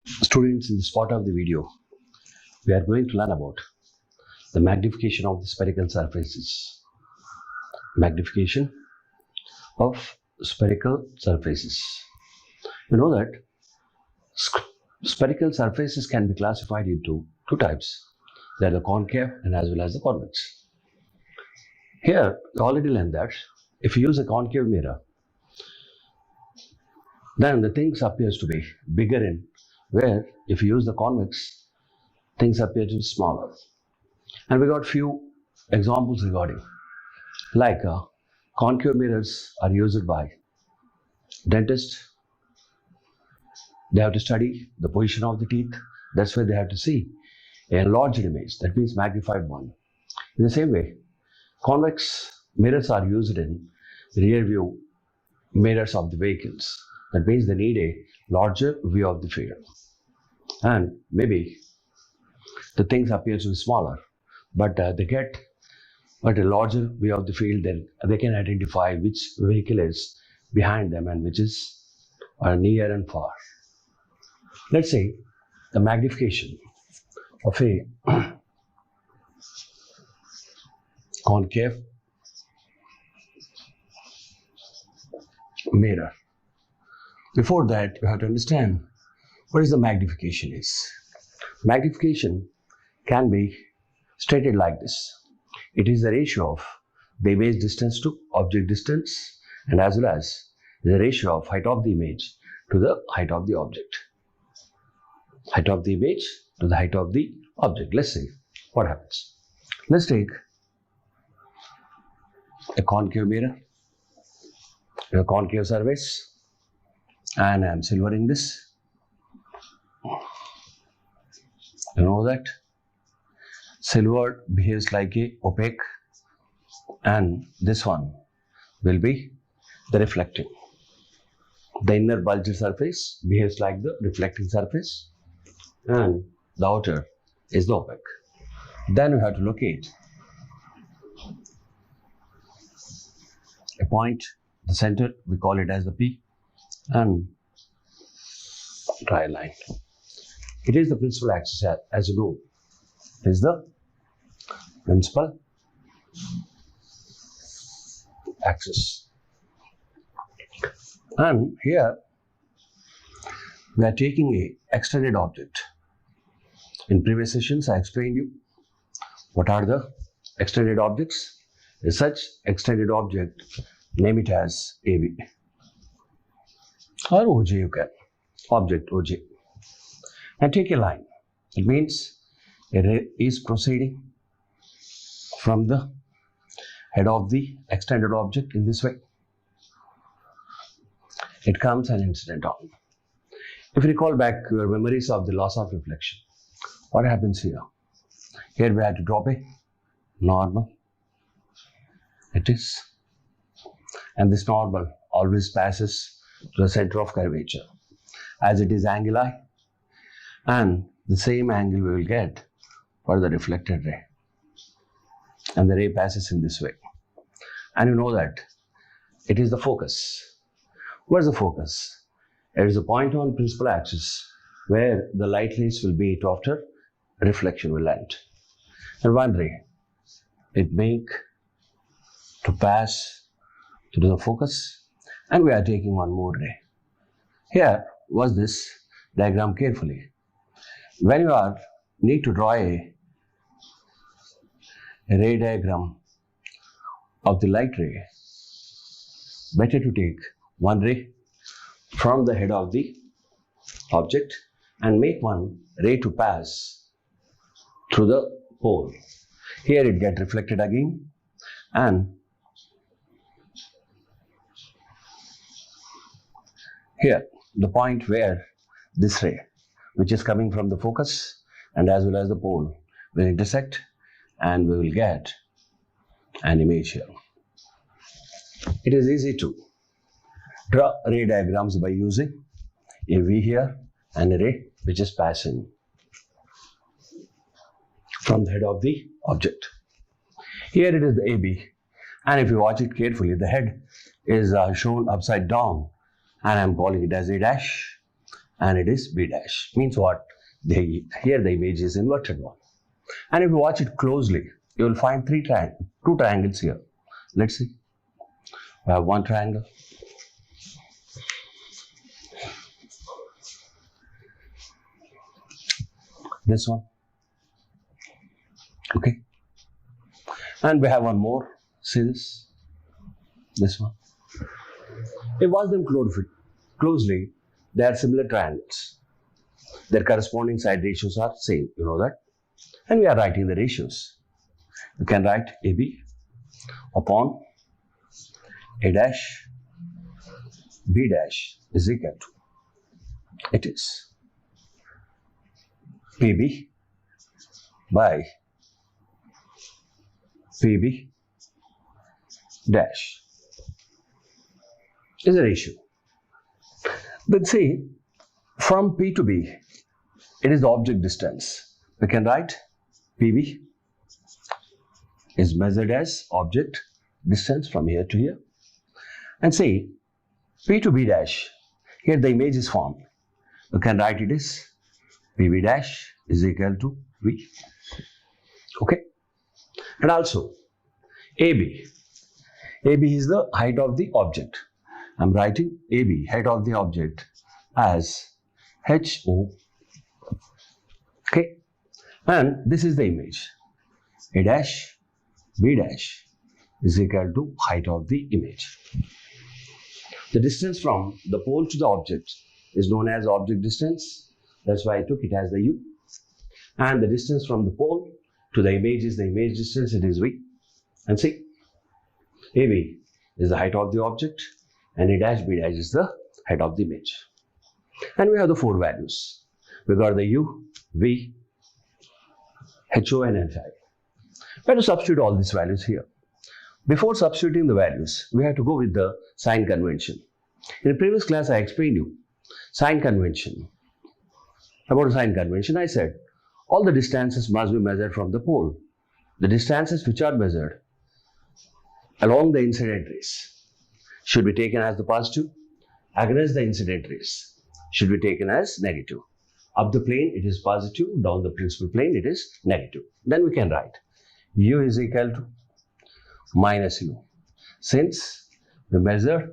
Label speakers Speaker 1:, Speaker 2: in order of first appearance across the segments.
Speaker 1: Students, in this part of the video, we are going to learn about the magnification of the spherical surfaces. Magnification of spherical surfaces. You know that spherical surfaces can be classified into two types. They are the concave and as well as the convex. Here, we already learned that if you use a concave mirror, then the things appears to be bigger in where if you use the convex, things appear to be smaller. And we got few examples regarding like concave mirrors are used by dentists. They have to study the position of the teeth. That's why they have to see a enlarged image, that means magnified one. In the same way, convex mirrors are used in rear view mirrors of the vehicles. That means they need a larger view of the field. And maybe the things appear to be smaller, but they get a larger view of the field, then they can identify which vehicle is behind them and which is near and far. Let's say the magnification of a concave mirror. Before that, you have to understand what is the magnification is. Magnification can be stated like this. It is the ratio of the image distance to object distance and as well as the ratio of height of the image to the height of the object. Height of the image to the height of the object. Let's see what happens. Let's take a concave mirror, a concave surface, and I am silvering this. You know that silver behaves like a opaque, and this one will be the reflecting. The inner bulged surface behaves like the reflecting surface, and the outer is the opaque. Then we have to locate a point, the center, we call it as the P, and draw a line. It is the principal axis, as you know. It is the principal axis. And here we are taking a extended object. In previous sessions, I explained you what are the extended objects. In such extended object, name it as AB or OJ, you can. Object OJ. And take a line. It means a ray is proceeding from the head of the extended object in this way. It comes an incident on. If you recall back your memories of the loss of reflection, what happens here? Here we have to drop a normal. It is. And this normal always passes to the center of curvature. As it is anguli, and the same angle we will get for the reflected ray. And the ray passes in this way. And you know that it is the focus. What is the focus? It is the point on principal axis where the light rays will be after reflection will end. And one ray, it make to pass through the focus, and we are taking one more ray. Here, watch this diagram carefully. When you need to draw a ray diagram of the light ray, better to take one ray from the head of the object and make one ray to pass through the pole. Here it gets reflected again, and here the point where this ray, which is coming from the focus and as well as the pole, will intersect, and we will get an image here. It is easy to draw ray diagrams by using a V here and a ray which is passing from the head of the object. Here it is the AB, and if you watch it carefully, the head is shown upside down, and I am calling it as A dash, and it is B dash. Means what? Here the image is inverted one. And if you watch it closely, you will find two triangles here. Let's see. We have one triangle. This one. Okay. And we have one more. See this? This one. If you watch them closely, they are similar triangles. Their corresponding side ratios are same. You know that? And we are writing the ratios. You can write AB upon A dash B dash is equal to, it is PB by PB dash is a ratio. Then see, from P to B, it is the object distance. We can write PB is measured as object distance from here to here. And say P to B dash, here the image is formed. You can write it as PB dash is equal to V. Okay. And also AB. AB is the height of the object. I am writing AB, height of the object, as HO. Okay. And this is the image. A dash B dash is equal to height of the image. The distance from the pole to the object is known as object distance. That's why I took it as the U. And the distance from the pole to the image is the image distance. It is V. And see, AB is the height of the object and A dash B dash is the height of the image. And we have the four values. We got the U, V, HO and H I. We have to substitute all these values here. Before substituting the values, we have to go with the sign convention. In the previous class, I explained you sign convention. About sign convention, I said all the distances must be measured from the pole. The distances which are measured along the incident rays should be taken as the positive. Against the incident rays should be taken as negative. Up the plane, it is positive. Down the principal plane, it is negative. Then we can write U is equal to minus U, since we measure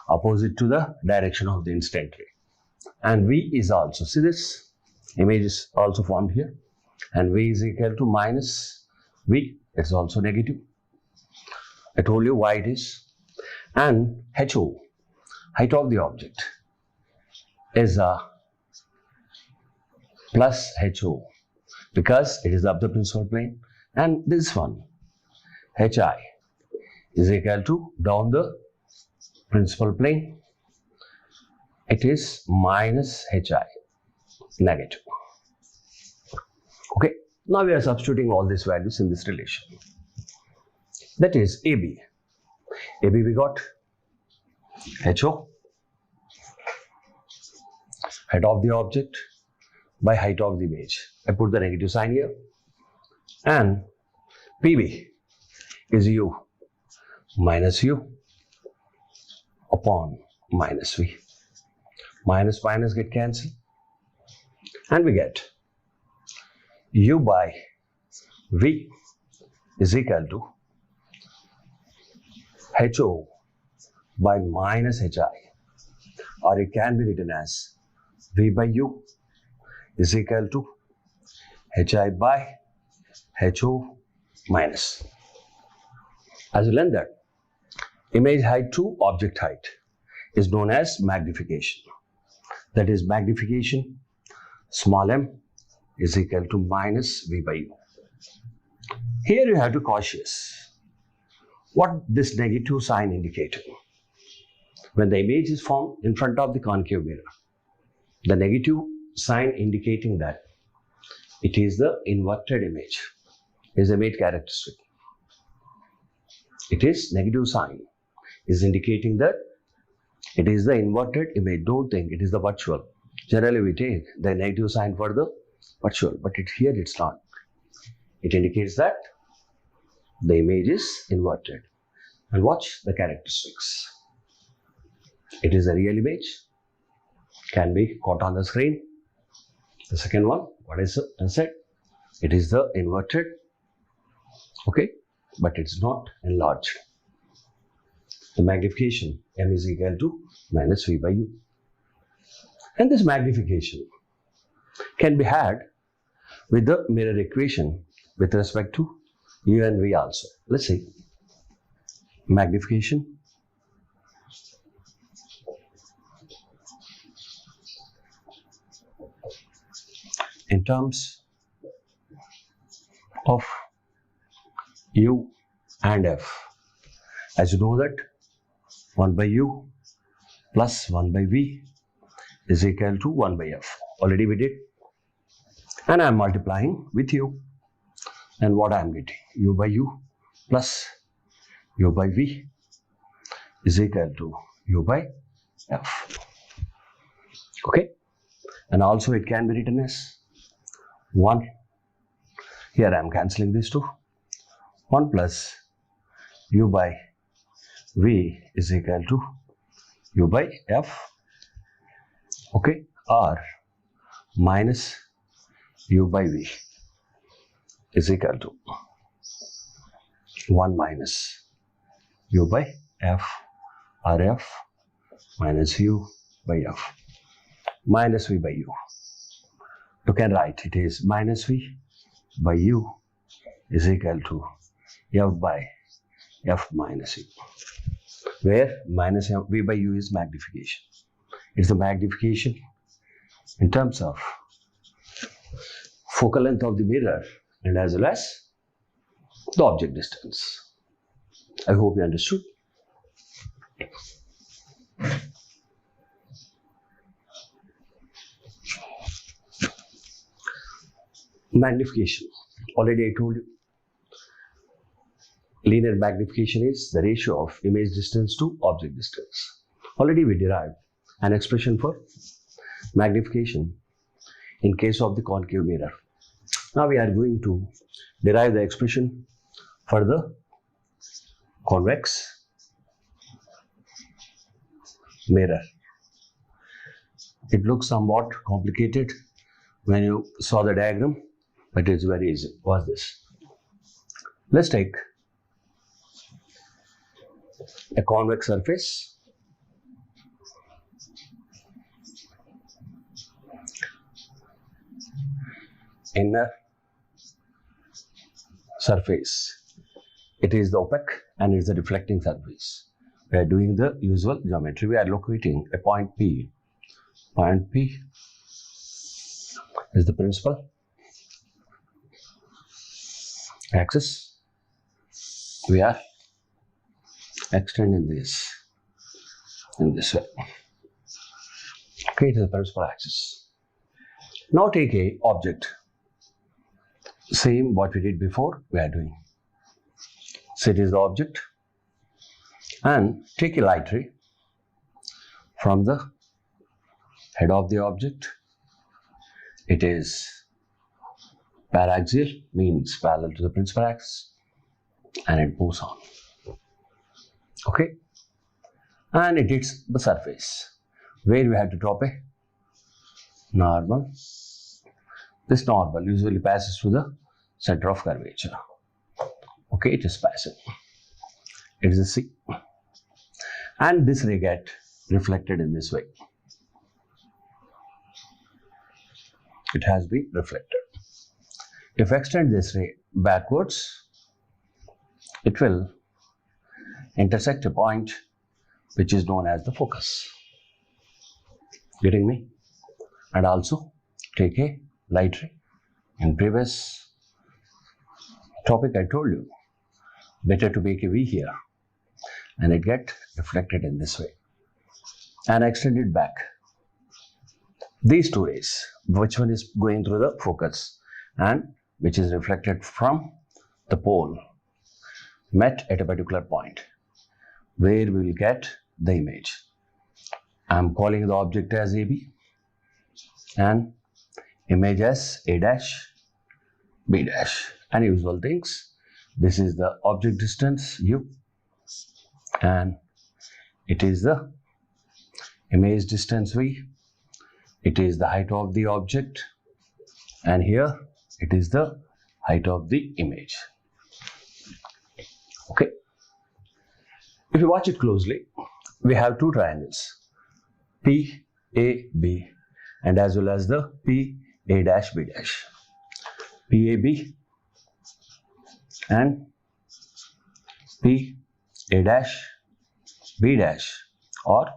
Speaker 1: opposite to the direction of the incident ray. And V is also, see this image is also formed here, and V is equal to minus V, it's also negative. I told you why it is. And HO, height of the object, is a plus HO because it is up the principal plane. And this one, HI, is equal to down the principal plane. It is minus HI, negative. Okay, now we are substituting all these values in this relation. That is AB. AB we got HO, height of the object by height of the image. I put the negative sign here. And PB is U minus U upon minus V. Minus minus get cancelled. And we get U by V is equal to HO by minus HI. Or it can be written as V by U is equal to HI by HO minus. As you learn that, image height to object height is known as magnification. That is magnification, small m is equal to minus V by U. Here you have to be cautious. What this negative sign indicates? When the image is formed in front of the concave mirror, the negative sign indicating that it is the inverted image is a made characteristic. It is negative sign is indicating that it is the inverted image. Don't think it is the virtual. Generally we take the negative sign for the virtual, but here it's not. It indicates that the image is inverted. And watch the characteristics. It is a real image. can be caught on the screen. The second one, what is it? It is the inverted, okay, but it's not enlarged. The magnification m is equal to minus v by u. And this magnification can be had with the mirror equation with respect to u and v also. Let's see. Magnification in terms of u and f. As you know that 1 by u plus 1 by v is equal to 1 by f. Already we did. And I am multiplying with u. And what I am getting? U by u plus u by v is equal to u by f. Okay. And also it can be written as 1. Here I am cancelling these two. 1 plus u by v is equal to u by f. Okay. Or minus u by v is equal to 1 minus u by f, or f minus u by f, minus v by u. You can write it is minus v by u is equal to f by f minus u, where minus v by u is magnification. It's the magnification in terms of focal length of the mirror and as well as the object distance. I hope you understood. Magnification. Already I told you. Linear magnification is the ratio of image distance to object distance. Already we derived an expression for magnification in case of the concave mirror. Now we are going to derive the expression for the convex mirror. It looks somewhat complicated when you saw the diagram, but it's very easy. What's this? Let's take a convex surface, inner surface. It is the opaque and it's the reflecting surface. We are doing the usual geometry. We are locating a point P. Point P is the principal axis. We are extending this in this way. Okay, it is the principal axis. Now take a object. Same what we did before, we are doing. So it is the object, and take a light ray from the head of the object. It is paraxial, means parallel to the principal axis, and it moves on. Okay, and it hits the surface where we have to drop a normal. This normal usually passes through the center of curvature. Okay, it is passing. It is a C. And this ray get reflected in this way. It has been reflected. If I extend this ray backwards, it will intersect a point which is known as the focus. Getting me? And also take a light ray. In previous topic I told you, better to make a V here, and it get reflected in this way and extend it back. These two rays, which one is going through the focus and which is reflected from the pole, met at a particular point where we will get the image. I am calling the object as AB and image as A dash, B dash, and usual things. This is the object distance U and it is the image distance V, it is the height of the object, and here it is the height of the image. Okay. If you watch it closely, we have two triangles, PAB and as well as the PA', B'. PAB and PA', B' are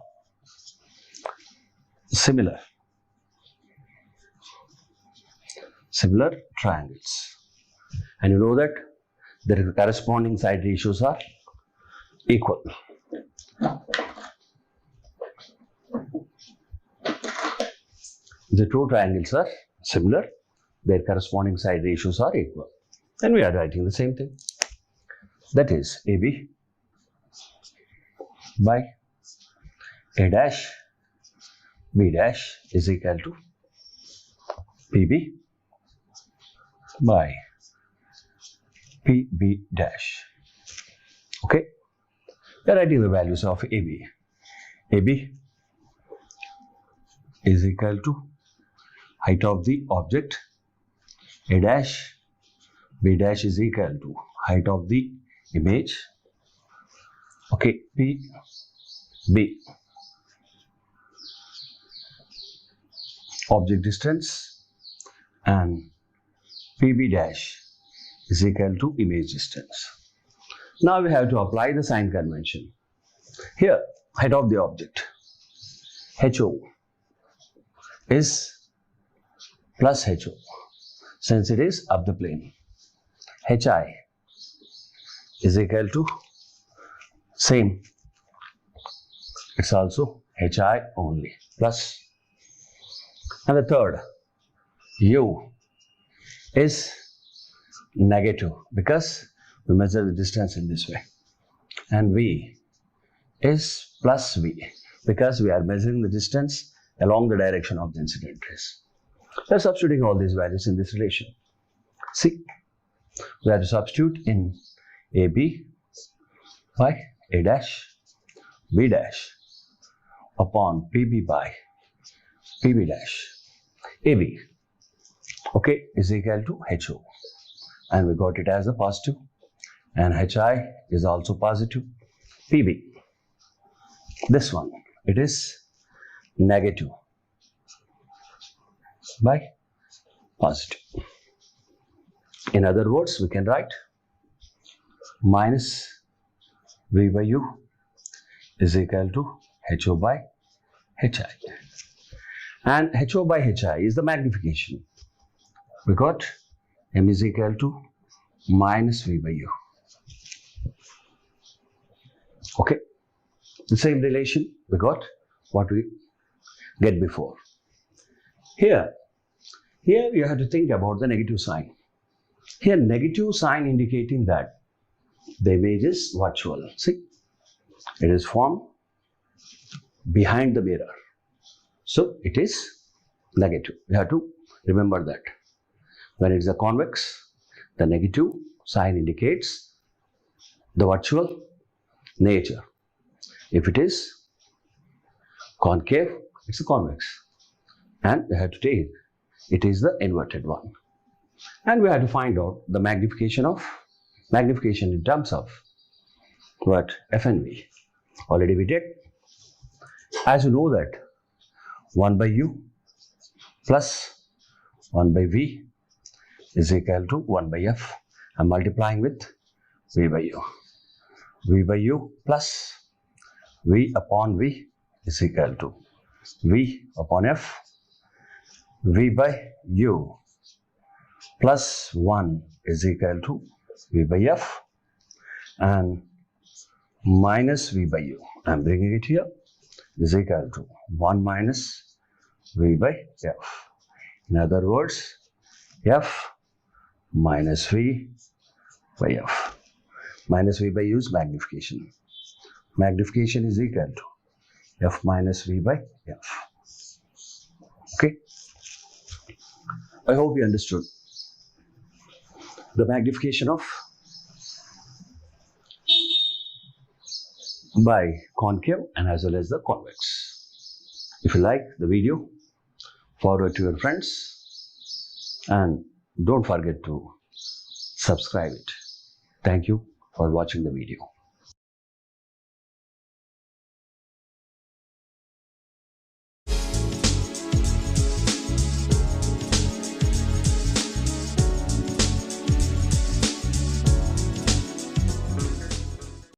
Speaker 1: similar triangles, and you know that their corresponding side ratios are equal. The two triangles are similar, their corresponding side ratios are equal, and we are writing the same thing, that is AB by A', B' is equal to PB by PB'. Okay, we are writing the values of AB. AB is equal to height of the object, A', B' is equal to height of the image. Okay, PB, object distance, and PB' is equal to image distance. Now we have to apply the sign convention. Here, height of the object, HO, is plus HO, since it is up the plane. HI is equal to same, it's also HI only, plus. And the third, U is negative because we measure the distance in this way, and V is plus V because we are measuring the distance along the direction of the incident rays. We are substituting all these values in this relation. See, we have to substitute in AB by A', B' upon PB by PB'. AB, okay, is equal to HO, and we got it as a positive, and HI is also positive. PB, this one, it is negative by positive. In other words, we can write minus V by U is equal to HO by HI. And HO by HI is the magnification. We got M is equal to minus V by U. Okay, the same relation we got what we get before. Here you have to think about the negative sign. Here negative sign indicating that the image is virtual. See, it is formed behind the mirror, so it is negative. You have to remember that. When it is a convex, the negative sign indicates the virtual nature. If it is concave, it's a convex, and we have to take it is the inverted one, and we have to find out the magnification in terms of what? F and V. Already we did. As you know that 1 by U plus 1 by V is equal to 1 by F. I'm multiplying with V by U. V by U plus V upon V is equal to V upon F. V by U plus 1 is equal to V by F, and minus V by U, I'm bringing it here, is equal to 1 minus V by F. In other words, F minus V by F. Minus V by U is magnification. Magnification is equal to F minus V by F. Okay, I hope you understood the magnification of by concave and as well as the convex. If you like the video, forward to your friends, and don't forget to subscribe it. Thank you for watching the video.